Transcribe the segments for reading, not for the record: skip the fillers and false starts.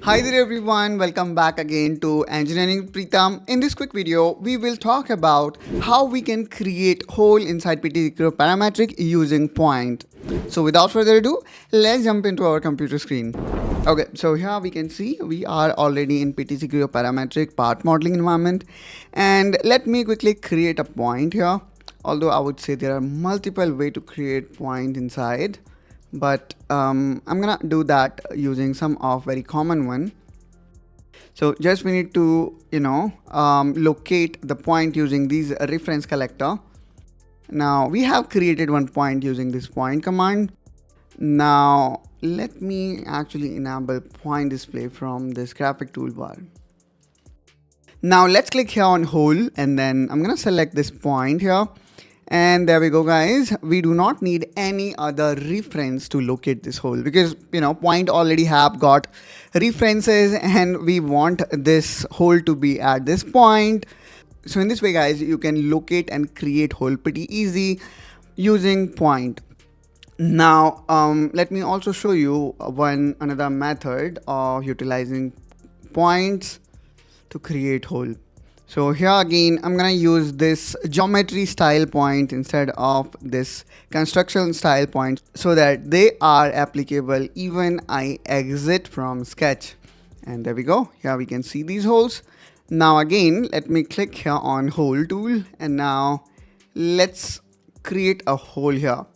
Hi there everyone, welcome back again to Engineering Pritam. In this quick video, we will talk about how we can create hole inside PTC Creo Parametric using point. So without further ado, let's jump into our computer screen. Okay, so here we can see we are already in PTC Creo Parametric part modeling environment. And let me quickly create a point here. Although I would say there are multiple ways to create point inside. But I'm gonna do that using some of very common one. So just we need to locate the point using these reference collector. Now we have created one point using this point command. Now let me actually enable point display from this graphic toolbar. Now let's click here on hole, and then I'm gonna select this point here. And there we go, guys. We do not need any other reference to locate this hole because point already have got references and we want this hole to be at this point. So in this way, guys, you can locate and create hole pretty easy using point. Now let me also show you another method of utilizing points to create hole. So here again, I'm gonna use this geometry style point instead of this construction style point so that they are applicable even I exit from sketch. And there we go. Here we can see these holes. Now again, let me click here on hole tool, and now let's create a hole here.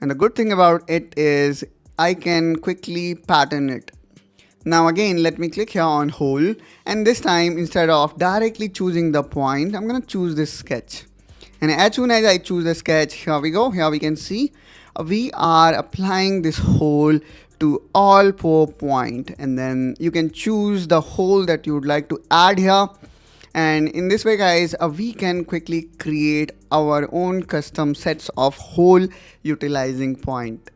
And the good thing about it is I can quickly pattern it. Now again, let me click here on hole, and this time instead of directly choosing the point, I'm gonna choose this sketch. And as soon as I choose the sketch, here we go. Here we can see we are applying this hole to all 4 points, and then you can choose the hole that you would like to add here. And in this way, guys, we can quickly create our own custom sets of hole utilizing point.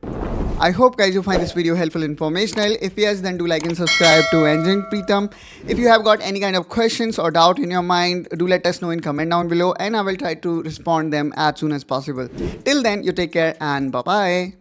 I hope, guys, you find this video helpful and informational. If yes, then do like and subscribe to Engineering Pritam. If you have got any kind of questions or doubt in your mind, do let us know in comment down below, and I will try to respond them as soon as possible. Till then, you take care and bye-bye.